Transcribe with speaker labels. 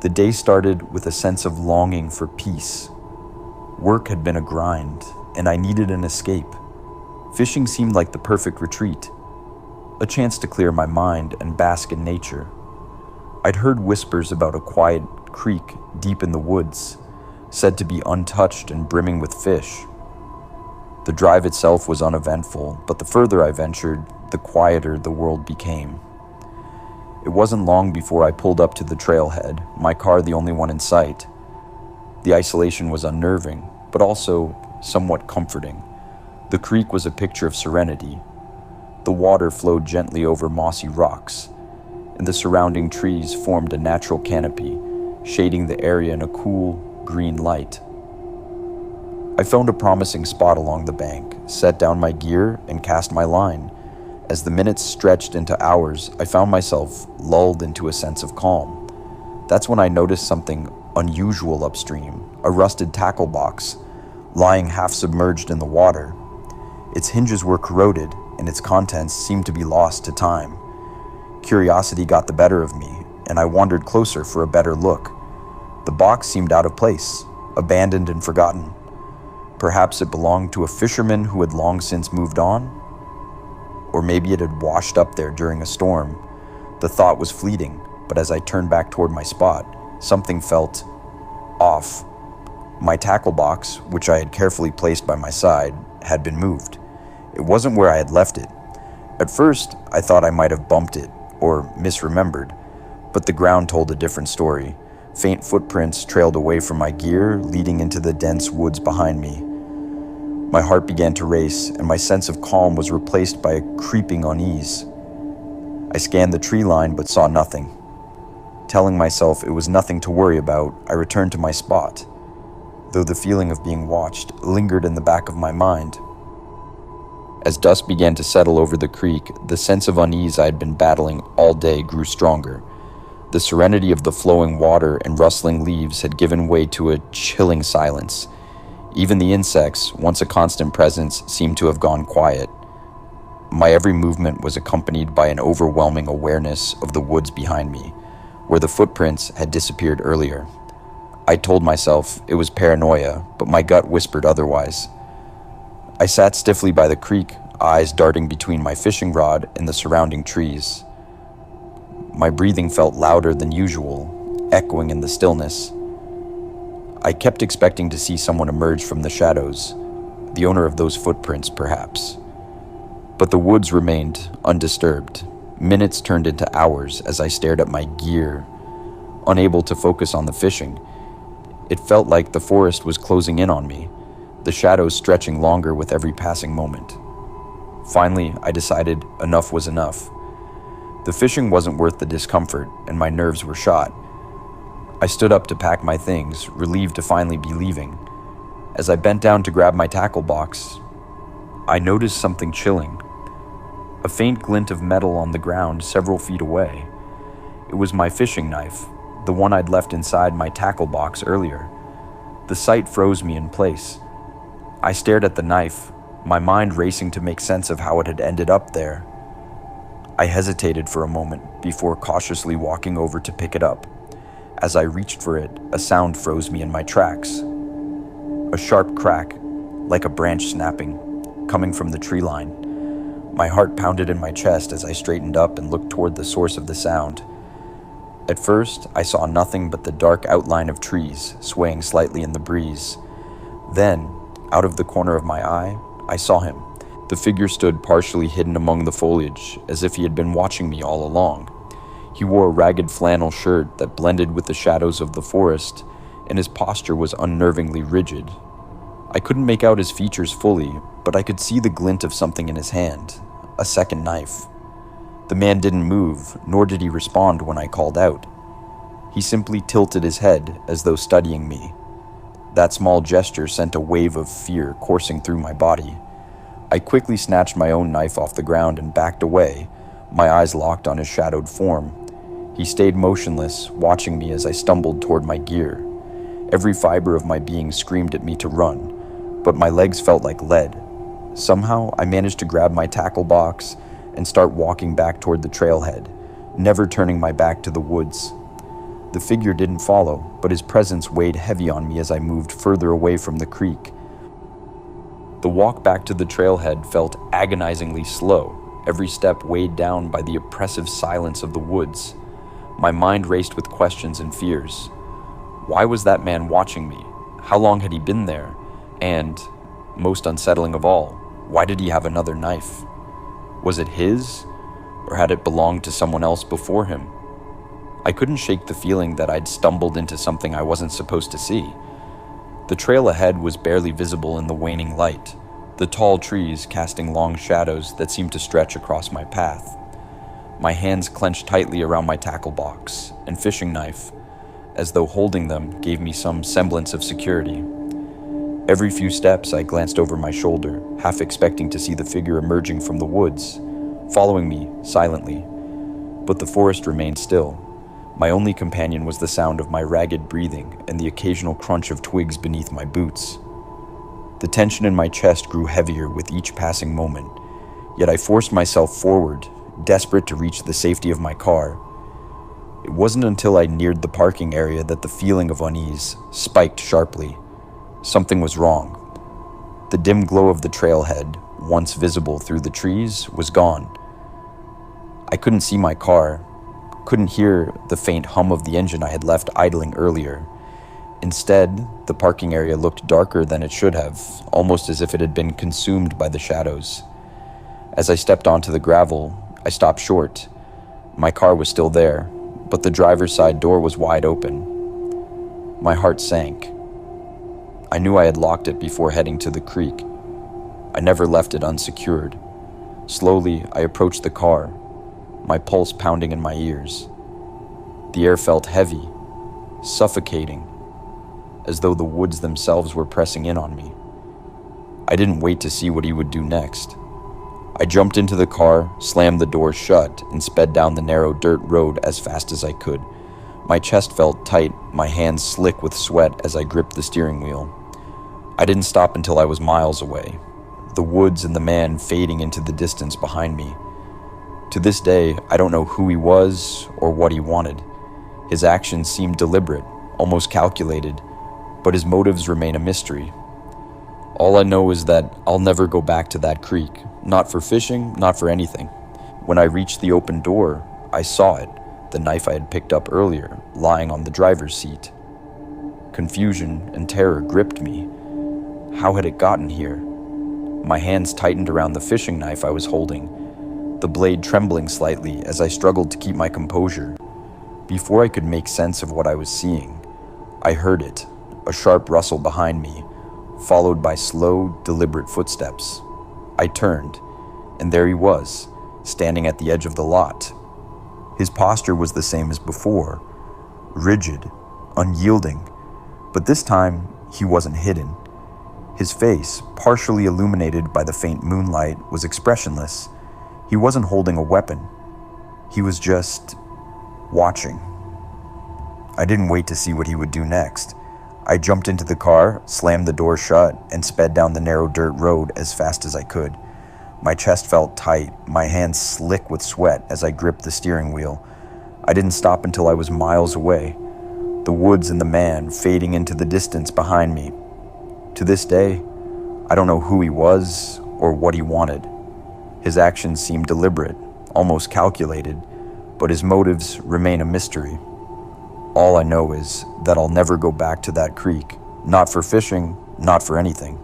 Speaker 1: The day started with a sense of longing for peace. Work had been a grind, and I needed an escape. Fishing seemed like the perfect retreat, a chance to clear my mind and bask in nature. I'd heard whispers about a quiet creek deep in the woods, said to be untouched and brimming with fish. The drive itself was uneventful, but the further I ventured, the quieter the world became. It wasn't long before I pulled up to the trailhead, my car the only one in sight. The isolation was unnerving, but also somewhat comforting. The creek was a picture of serenity. The water flowed gently over mossy rocks, and the surrounding trees formed a natural canopy, shading the area in a cool, green light. I found a promising spot along the bank, set down my gear, and cast my line. As the minutes stretched into hours, I found myself lulled into a sense of calm. That's when I noticed something unusual upstream, a rusted tackle box, lying half submerged in the water. Its hinges were corroded, and its contents seemed to be lost to time. Curiosity got the better of me, and I wandered closer for a better look. The box seemed out of place, abandoned and forgotten. Perhaps it belonged to a fisherman who had long since moved on? Or maybe it had washed up there during a storm. The thought was fleeting, but as I turned back toward my spot, something felt off. My tackle box, which I had carefully placed by my side, had been moved. It wasn't where I had left it. At first, I thought I might have bumped it, or misremembered, but the ground told a different story. Faint footprints trailed away from my gear, leading into the dense woods behind me. My heart began to race, and my sense of calm was replaced by a creeping unease. I scanned the tree line but saw nothing. Telling myself it was nothing to worry about, I returned to my spot, though the feeling of being watched lingered in the back of my mind. As dusk began to settle over the creek, the sense of unease I had been battling all day grew stronger. The serenity of the flowing water and rustling leaves had given way to a chilling silence. Even the insects, once a constant presence, seemed to have gone quiet. My every movement was accompanied by an overwhelming awareness of the woods behind me, where the footprints had disappeared earlier. I told myself it was paranoia, but my gut whispered otherwise. I sat stiffly by the creek, eyes darting between my fishing rod and the surrounding trees. My breathing felt louder than usual, echoing in the stillness. I kept expecting to see someone emerge from the shadows, the owner of those footprints, perhaps. But the woods remained undisturbed. Minutes turned into hours as I stared at my gear, unable to focus on the fishing. It felt like the forest was closing in on me, the shadows stretching longer with every passing moment. Finally, I decided enough was enough. The fishing wasn't worth the discomfort, and my nerves were shot. I stood up to pack my things, relieved to finally be leaving. As I bent down to grab my tackle box, I noticed something chilling. A faint glint of metal on the ground several feet away. It was my fishing knife, the one I'd left inside my tackle box earlier. The sight froze me in place. I stared at the knife, my mind racing to make sense of how it had ended up there. I hesitated for a moment before cautiously walking over to pick it up. As I reached for it, a sound froze me in my tracks. A sharp crack, like a branch snapping, coming from the tree line. My heart pounded in my chest as I straightened up and looked toward the source of the sound. At first, I saw nothing but the dark outline of trees swaying slightly in the breeze. Then, out of the corner of my eye, I saw him. The figure stood partially hidden among the foliage, as if he had been watching me all along. He wore a ragged flannel shirt that blended with the shadows of the forest, and his posture was unnervingly rigid. I couldn't make out his features fully, but I could see the glint of something in his hand, a second knife. The man didn't move, nor did he respond when I called out. He simply tilted his head as though studying me. That small gesture sent a wave of fear coursing through my body. I quickly snatched my own knife off the ground and backed away, my eyes locked on his shadowed form. He stayed motionless, watching me as I stumbled toward my gear. Every fiber of my being screamed at me to run, but my legs felt like lead. Somehow, I managed to grab my tackle box and start walking back toward the trailhead, never turning my back to the woods. The figure didn't follow, but his presence weighed heavy on me as I moved further away from the creek. The walk back to the trailhead felt agonizingly slow, every step weighed down by the oppressive silence of the woods. My mind raced with questions and fears. Why was that man watching me? How long had he been there? And, most unsettling of all, why did he have another knife? Was it his, or had it belonged to someone else before him? I couldn't shake the feeling that I'd stumbled into something I wasn't supposed to see. The trail ahead was barely visible in the waning light, the tall trees casting long shadows that seemed to stretch across my path. My hands clenched tightly around my tackle box and fishing knife, as though holding them gave me some semblance of security. Every few steps I glanced over my shoulder, half expecting to see the figure emerging from the woods, following me silently. But the forest remained still. My only companion was the sound of my ragged breathing and the occasional crunch of twigs beneath my boots. The tension in my chest grew heavier with each passing moment, yet I forced myself forward, desperate to reach the safety of my car. It wasn't until I neared the parking area that the feeling of unease spiked sharply. Something was wrong. The dim glow of the trailhead, once visible through the trees, was gone. I couldn't see my car, couldn't hear the faint hum of the engine I had left idling earlier. Instead, the parking area looked darker than it should have, almost as if it had been consumed by the shadows. As I stepped onto the gravel, I stopped short. My car was still there, but the driver's side door was wide open. My heart sank. I knew I had locked it before heading to the creek. I never left it unsecured. Slowly, I approached the car, my pulse pounding in my ears. The air felt heavy, suffocating, as though the woods themselves were pressing in on me. I didn't wait to see what he would do next. I jumped into the car, slammed the door shut, and sped down the narrow dirt road as fast as I could. My chest felt tight, my hands slick with sweat as I gripped the steering wheel. I didn't stop until I was miles away, the woods and the man fading into the distance behind me. To this day, I don't know who he was or what he wanted. His actions seemed deliberate, almost calculated, but his motives remain a mystery. All I know is that I'll never go back to that creek, not for fishing, not for anything. When I reached the open door, I saw it, the knife I had picked up earlier, lying on the driver's seat. Confusion and terror gripped me. How had it gotten here? My hands tightened around the fishing knife I was holding, the blade trembling slightly as I struggled to keep my composure. Before I could make sense of what I was seeing, I heard it, a sharp rustle behind me, followed by slow, deliberate footsteps. I turned, and there he was, standing at the edge of the lot. His posture was the same as before, rigid, unyielding, but this time he wasn't hidden. His face, partially illuminated by the faint moonlight, was expressionless. He wasn't holding a weapon. He was just watching. I didn't wait to see what he would do next. I jumped into the car, slammed the door shut, and sped down the narrow dirt road as fast as I could. My chest felt tight, my hands slick with sweat as I gripped the steering wheel. I didn't stop until I was miles away, the woods and the man fading into the distance behind me. To this day, I don't know who he was or what he wanted. His actions seemed deliberate, almost calculated, but his motives remain a mystery. All I know is that I'll never go back to that creek, not for fishing, not for anything.